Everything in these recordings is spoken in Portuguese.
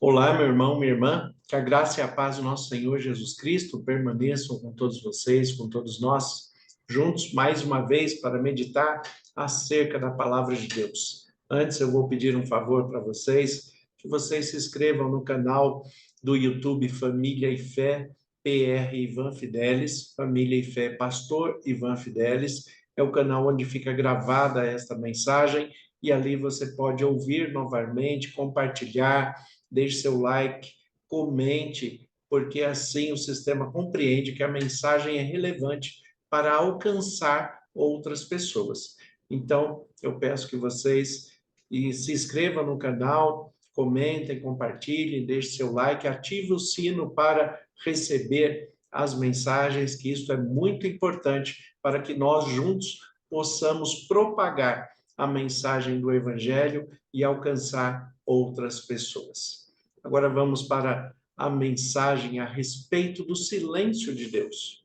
Olá, meu irmão, minha irmã, que a graça e a paz do nosso Senhor Jesus Cristo permaneçam com todos vocês, com todos nós, juntos mais uma vez para meditar acerca da palavra de Deus. Antes, eu vou pedir um favor para vocês, que vocês se inscrevam no canal do YouTube Família e Fé, PR Ivan Fidelis, Família e Fé Pastor Ivan Fidelis. É o canal onde fica gravada esta mensagem e ali você pode ouvir novamente, compartilhar. Deixe seu like, comente, porque assim o sistema compreende que a mensagem é relevante para alcançar outras pessoas. Então, eu peço que vocês se inscrevam no canal, comentem, compartilhem, deixe seu like, ative o sino para receber as mensagens, que isso é muito importante para que nós juntos possamos propagar a mensagem do Evangelho e alcançar outras pessoas. Agora vamos para a mensagem a respeito do silêncio de Deus.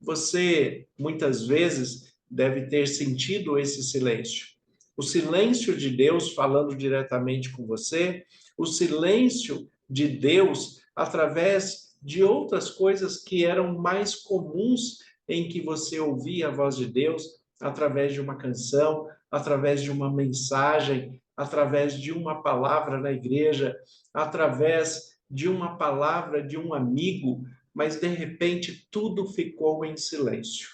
Você, muitas vezes, deve ter sentido esse silêncio. O silêncio de Deus falando diretamente com você, o silêncio de Deus através de outras coisas que eram mais comuns em que você ouvia a voz de Deus, através de uma canção, através de uma mensagem, através de uma palavra na igreja, através de uma palavra de um amigo, mas de repente tudo ficou em silêncio.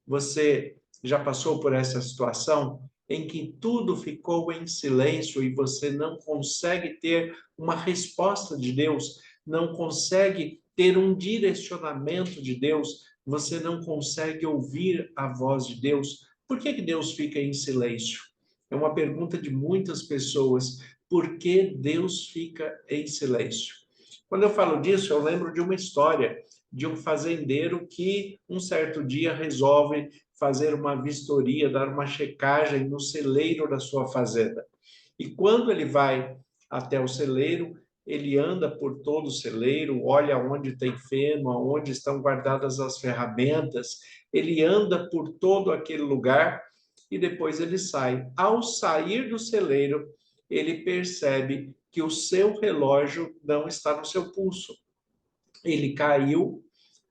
Você já passou por essa situação em que tudo ficou em silêncio e você não consegue ter uma resposta de Deus, não consegue ter um direcionamento de Deus, você não consegue ouvir a voz de Deus? Por que Deus fica em silêncio? É uma pergunta de muitas pessoas. Por que Deus fica em silêncio? Quando eu falo disso, eu lembro de uma história de um fazendeiro que, um certo dia, resolve fazer uma vistoria, dar uma checagem no celeiro da sua fazenda. E quando ele vai até o celeiro, ele anda por todo o celeiro, olha onde tem feno, onde estão guardadas as ferramentas, ele anda por todo aquele lugar e depois ele sai. Ao sair do celeiro, ele percebe que o seu relógio não está no seu pulso. Ele caiu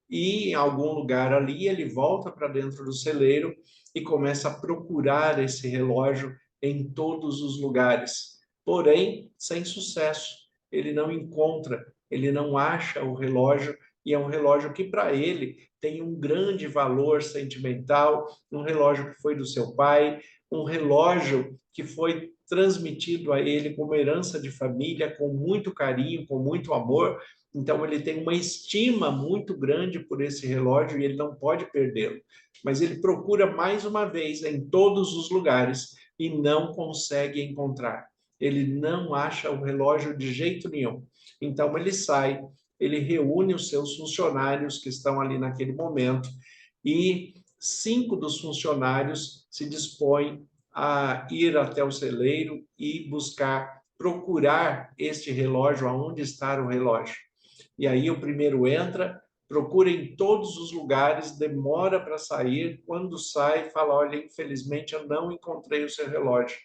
e em algum lugar ali ele volta para dentro do celeiro e começa a procurar esse relógio em todos os lugares. Porém, sem sucesso. Ele não encontra, ele não acha o relógio e é um relógio que para ele tem um grande valor sentimental, um relógio que foi do seu pai, um relógio que foi transmitido a ele como herança de família, com muito carinho, com muito amor. Então, ele tem uma estima muito grande por esse relógio e ele não pode perdê-lo. Mas ele procura mais uma vez em todos os lugares e não consegue encontrar. Ele não acha o relógio de jeito nenhum. Então, ele sai, ele reúne os seus funcionários que estão ali naquele momento e 5 dos funcionários se dispõem a ir até o celeiro e buscar, procurar este relógio, aonde está o relógio. E aí o primeiro entra, procura em todos os lugares, demora para sair, quando sai, fala: olha, infelizmente eu não encontrei o seu relógio.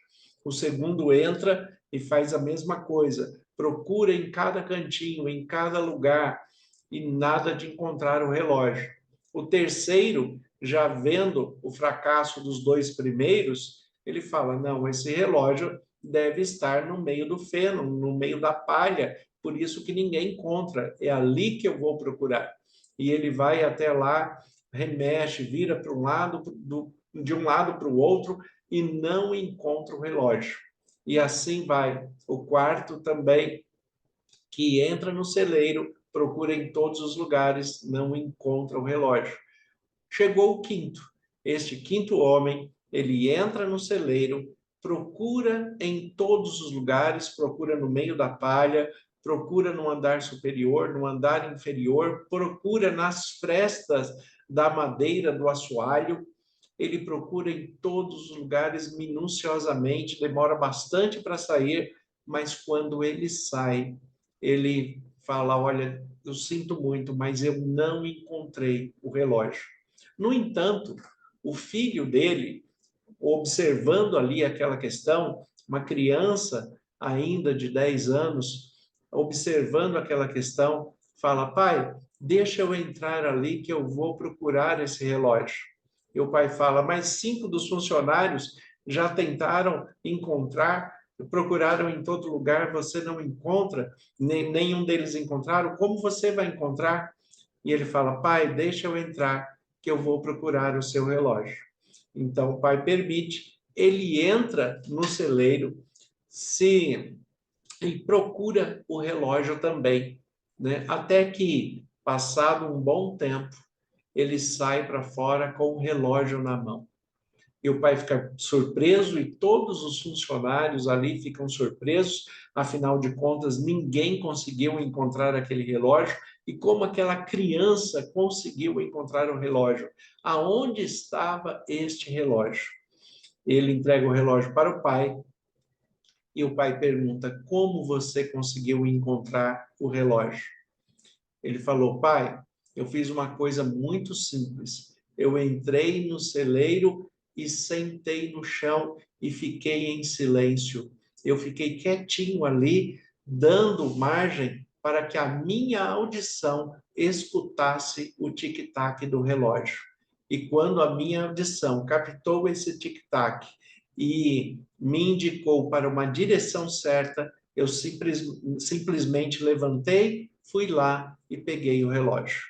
O segundo entra e faz a mesma coisa, procura em cada cantinho, em cada lugar, e nada de encontrar o relógio. O terceiro, já vendo o fracasso dos 2 primeiros, ele fala: não, esse relógio deve estar no meio do feno, no meio da palha, por isso que ninguém encontra, é ali que eu vou procurar. E ele vai até lá, remexe, vira para um lado, de um lado para o outro e não encontra o relógio. E assim vai. O quarto também, que entra no celeiro, procura em todos os lugares, não encontra o relógio. Chegou o quinto. Este quinto homem, ele entra no celeiro, procura em todos os lugares, procura no meio da palha, procura no andar superior, no andar inferior, procura nas frestas da madeira do assoalho. Ele procura em todos os lugares minuciosamente, demora bastante para sair, mas quando ele sai, ele fala: olha, eu sinto muito, mas eu não encontrei o relógio. No entanto, o filho dele, observando ali aquela questão, uma criança ainda de 10 anos, observando aquela questão, fala: pai, deixa eu entrar ali que eu vou procurar esse relógio. E o pai fala: mas 5 dos funcionários já tentaram encontrar, procuraram em todo lugar, você não encontra, nenhum deles encontraram, como você vai encontrar? E ele fala: pai, deixa eu entrar que eu vou procurar o seu relógio. Então o pai permite, ele entra no celeiro, se e procura o relógio também, né? Até que, passado um bom tempo, ele sai para fora com o relógio na mão. E o pai fica surpreso e todos os funcionários ali ficam surpresos, afinal de contas, ninguém conseguiu encontrar aquele relógio. E como aquela criança conseguiu encontrar o relógio? Aonde estava este relógio? Ele entrega o relógio para o pai, e o pai pergunta: como você conseguiu encontrar o relógio? Ele falou: pai, eu fiz uma coisa muito simples. Eu entrei no celeiro e sentei no chão e fiquei em silêncio. Eu fiquei quietinho ali, dando margem para que a minha audição escutasse o tic-tac do relógio. E quando a minha audição captou esse tic-tac e me indicou para uma direção certa, eu simplesmente levantei, fui lá e peguei o relógio.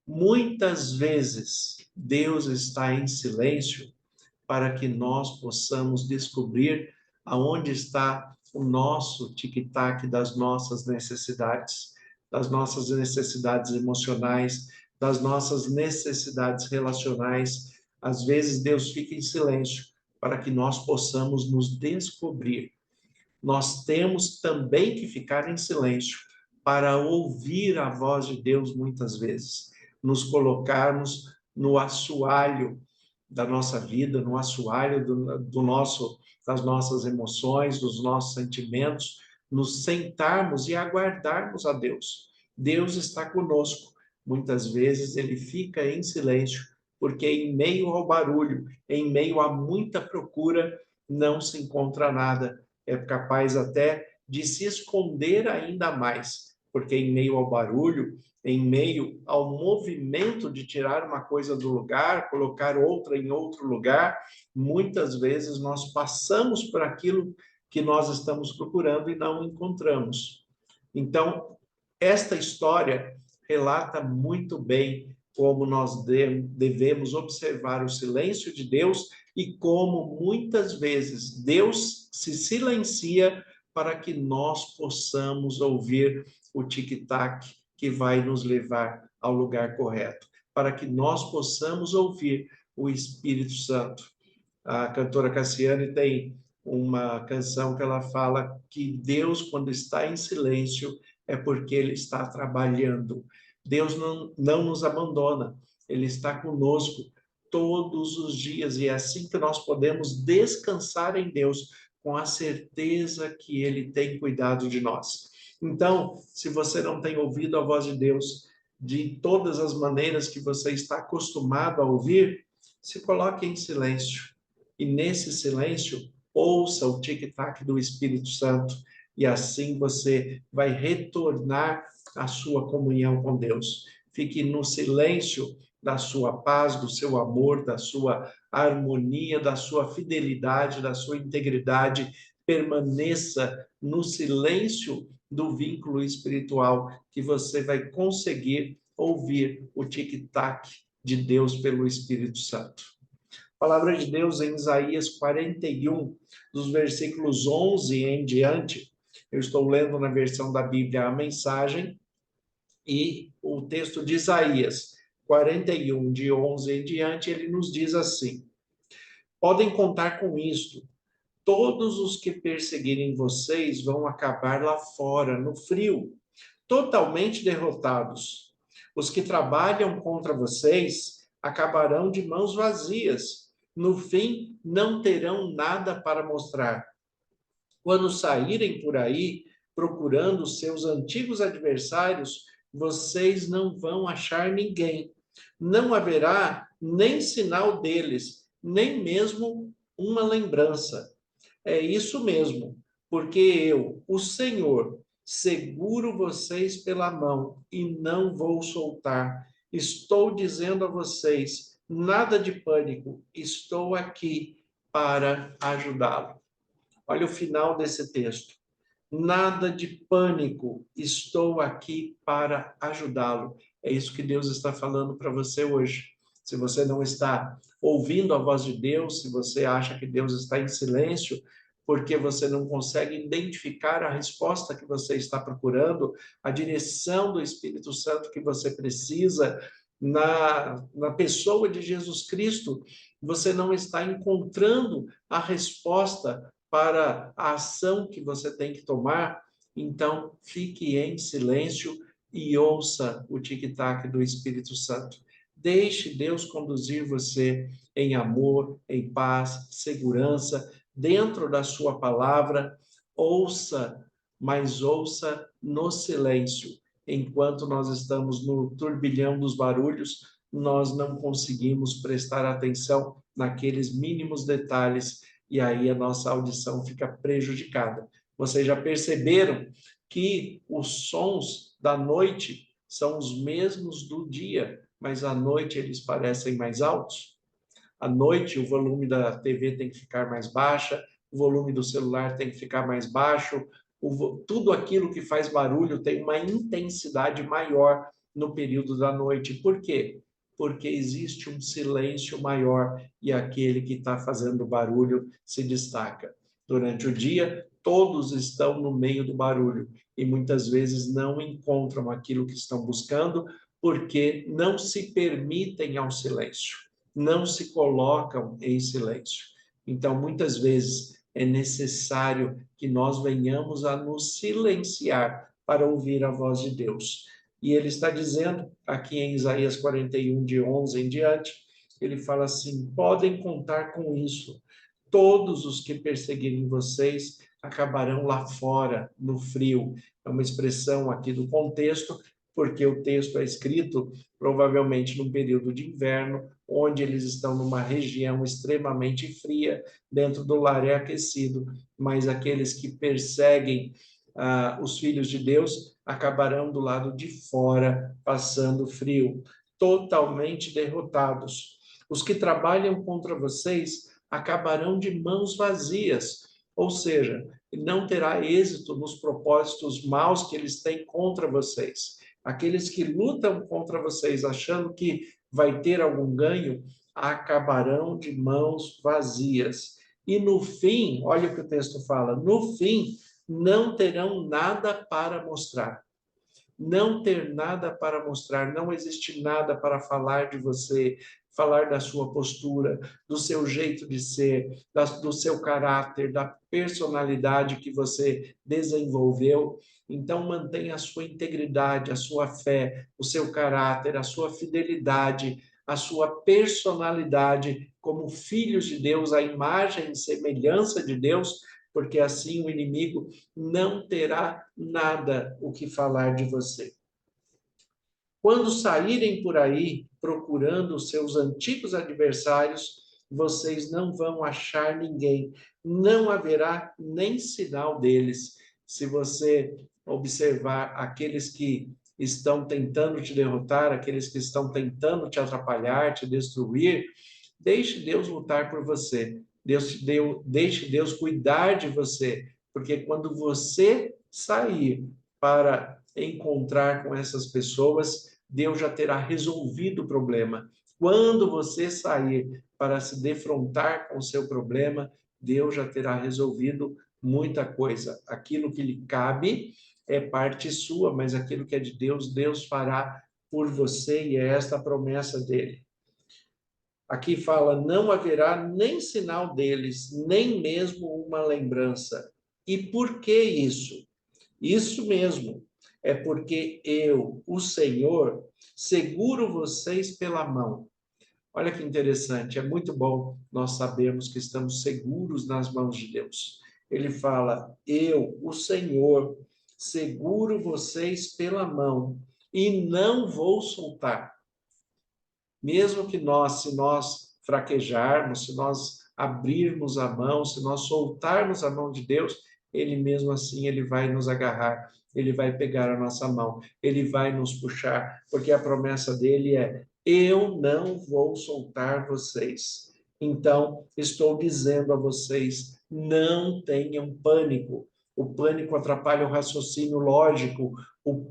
Muitas vezes, Deus está em silêncio para que nós possamos descobrir aonde está o nosso tic-tac das nossas necessidades emocionais, das nossas necessidades relacionais. Às vezes, Deus fica em silêncio para que nós possamos nos descobrir. Nós temos também que ficar em silêncio para ouvir a voz de Deus muitas vezes, nos colocarmos no assoalho da nossa vida, no assoalho das nossas emoções, dos nossos sentimentos, nos sentarmos e aguardarmos a Deus. Deus está conosco. Muitas vezes ele fica em silêncio, porque em meio ao barulho, em meio a muita procura, não se encontra nada. É capaz até de se esconder ainda mais, porque em meio ao barulho, em meio ao movimento de tirar uma coisa do lugar, colocar outra em outro lugar, muitas vezes nós passamos por aquilo que nós estamos procurando e não encontramos. Então, esta história relata muito bem como nós devemos observar o silêncio de Deus e como muitas vezes Deus se silencia para que nós possamos ouvir o tic-tac que vai nos levar ao lugar correto, para que nós possamos ouvir o Espírito Santo. A cantora Cassiane tem uma canção que ela fala que Deus, quando está em silêncio, é porque Ele está trabalhando. Deus não nos abandona, Ele está conosco todos os dias, e é assim que nós podemos descansar em Deus, com a certeza que Ele tem cuidado de nós. Então, se você não tem ouvido a voz de Deus de todas as maneiras que você está acostumado a ouvir, se coloque em silêncio. E nesse silêncio, ouça o tic-tac do Espírito Santo, e assim você vai retornar à sua comunhão com Deus. Fique no silêncio da sua paz, do seu amor, da sua harmonia, da sua fidelidade, da sua integridade. Permaneça no silêncio do vínculo espiritual, que você vai conseguir ouvir o tic-tac de Deus pelo Espírito Santo. A palavra de Deus em Isaías 41, dos versículos 11 em diante. Eu estou lendo na versão da Bíblia a Mensagem, e o texto de Isaías 41, de 11 em diante, ele nos diz assim: podem contar com isto, todos os que perseguirem vocês vão acabar lá fora, no frio, totalmente derrotados. Os que trabalham contra vocês acabarão de mãos vazias. No fim, não terão nada para mostrar. Quando saírem por aí procurando seus antigos adversários, vocês não vão achar ninguém. Não haverá nem sinal deles, nem mesmo uma lembrança. É isso mesmo, porque eu, o Senhor, Seguro vocês pela mão e não vou soltar. Estou dizendo a vocês, nada de pânico, estou aqui para ajudá-lo. Olha o final desse texto. Nada de pânico, estou aqui para ajudá-lo. É isso que Deus está falando para você hoje. Se você não está ouvindo a voz de Deus, se você acha que Deus está em silêncio, porque você não consegue identificar a resposta que você está procurando, a direção do Espírito Santo que você precisa na pessoa de Jesus Cristo, você não está encontrando a resposta para a ação que você tem que tomar, então fique em silêncio e ouça o tic-tac do Espírito Santo. Deixe Deus conduzir você em amor, em paz, segurança, dentro da sua palavra. Ouça, mas ouça no silêncio. Enquanto nós estamos no turbilhão dos barulhos, nós não conseguimos prestar atenção naqueles mínimos detalhes e aí a nossa audição fica prejudicada. Vocês já perceberam que os sons da noite são os mesmos do dia, mas à noite eles parecem mais altos? À noite o volume da TV tem que ficar mais baixa, o volume do celular tem que ficar mais baixo, tudo aquilo que faz barulho tem uma intensidade maior no período da noite. Por quê? Porque existe um silêncio maior e aquele que está fazendo barulho se destaca. Durante o dia, todos estão no meio do barulho e muitas vezes não encontram aquilo que estão buscando porque não se permitem ao silêncio, não se colocam em silêncio. Então, muitas vezes, é necessário que nós venhamos a nos silenciar para ouvir a voz de Deus. E ele está dizendo, aqui em Isaías 41, de 11 em diante, ele fala assim, podem contar com isso. Todos os que perseguirem vocês acabarão lá fora, no frio. É uma expressão aqui do contexto, porque o texto é escrito provavelmente num período de inverno, onde eles estão numa região extremamente fria, dentro do lar é aquecido, mas aqueles que perseguem os filhos de Deus acabarão do lado de fora, passando frio, totalmente derrotados. Os que trabalham contra vocês acabarão de mãos vazias, ou seja, não terá êxito nos propósitos maus que eles têm contra vocês. Aqueles que lutam contra vocês achando que vai ter algum ganho, acabarão de mãos vazias. E no fim, olha o que o texto fala, no fim, não terão nada para mostrar. Não ter nada para mostrar, não existe nada para falar de você, falar da sua postura, do seu jeito de ser, do seu caráter, da personalidade que você desenvolveu. Então, mantenha a sua integridade, a sua fé, o seu caráter, a sua fidelidade, a sua personalidade como filhos de Deus, a imagem e semelhança de Deus, porque assim o inimigo não terá nada o que falar de você. Quando saírem por aí procurando os seus antigos adversários, vocês não vão achar ninguém, não haverá nem sinal deles. Se você observar aqueles que estão tentando te derrotar, aqueles que estão tentando te atrapalhar, te destruir, deixe Deus lutar por você. Deixe Deus cuidar de você, porque quando você sair para encontrar com essas pessoas, Deus já terá resolvido o problema. Quando você sair para se defrontar com o seu problema, Deus já terá resolvido muita coisa. Aquilo que lhe cabe é parte sua, mas aquilo que é de Deus, Deus fará por você, e é esta a promessa dele. Aqui fala, não haverá nem sinal deles, nem mesmo uma lembrança. E por que isso? Isso mesmo, é porque eu, o Senhor, seguro vocês pela mão. Olha que interessante, é muito bom nós sabermos que estamos seguros nas mãos de Deus. Ele fala, eu, o Senhor, seguro vocês pela mão e não vou soltar. Mesmo que nós, se nós fraquejarmos, se nós abrirmos a mão, se nós soltarmos a mão de Deus, ele mesmo assim, ele vai nos agarrar, ele vai pegar a nossa mão, ele vai nos puxar, porque a promessa dele é: eu não vou soltar vocês. Então, estou dizendo a vocês, não tenham pânico. O pânico atrapalha o raciocínio lógico, o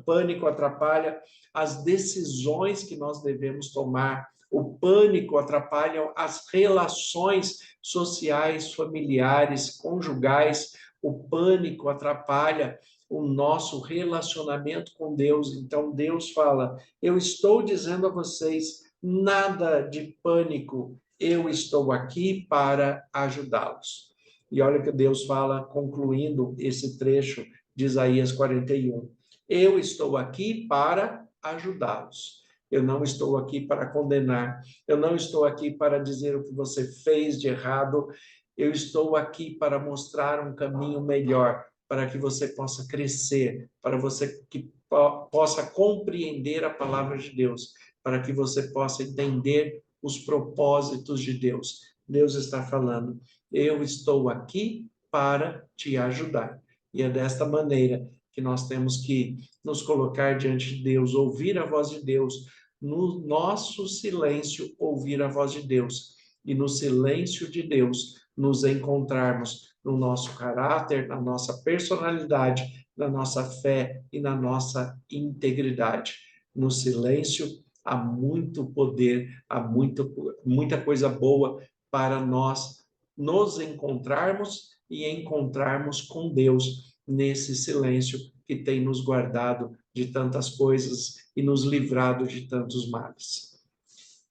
pânico atrapalha as decisões que nós devemos tomar, o pânico atrapalha as relações sociais, familiares, conjugais, o pânico atrapalha o nosso relacionamento com Deus. Então Deus fala: eu estou dizendo a vocês, nada de pânico, eu estou aqui para ajudá-los. E olha que Deus fala, concluindo esse trecho de Isaías 41. Eu estou aqui para ajudá-los. Eu não estou aqui para condenar. Eu não estou aqui para dizer o que você fez de errado. Eu estou aqui para mostrar um caminho melhor, para que você possa crescer, para você que possa compreender a palavra de Deus, para que você possa entender os propósitos de Deus. Deus está falando: eu estou aqui para te ajudar. E é desta maneira que nós temos que nos colocar diante de Deus, ouvir a voz de Deus, no nosso silêncio, ouvir a voz de Deus, e no silêncio de Deus, nos encontrarmos no nosso caráter, na nossa personalidade, na nossa fé e na nossa integridade. No silêncio há muito poder, há muita coisa boa para nós nos encontrarmos e encontrarmos com Deus nesse silêncio que tem nos guardado de tantas coisas e nos livrado de tantos males.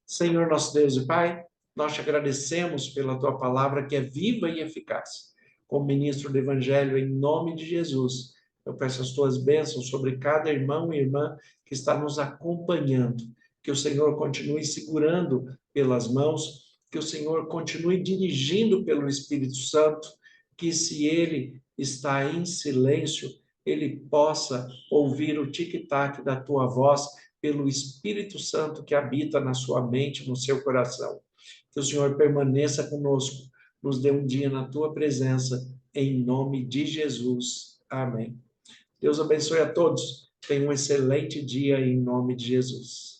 Senhor nosso Deus e Pai, nós te agradecemos pela tua palavra que é viva e eficaz. Como ministro do Evangelho, em nome de Jesus, eu peço as tuas bênçãos sobre cada irmão e irmã que está nos acompanhando. Que o Senhor continue segurando pelas mãos, que o Senhor continue dirigindo pelo Espírito Santo, que se ele está em silêncio, ele possa ouvir o tic-tac da tua voz pelo Espírito Santo que habita na sua mente, no seu coração. Que o Senhor permaneça conosco, nos dê um dia na tua presença, em nome de Jesus. Amém. Deus abençoe a todos. Tenha um excelente dia em nome de Jesus.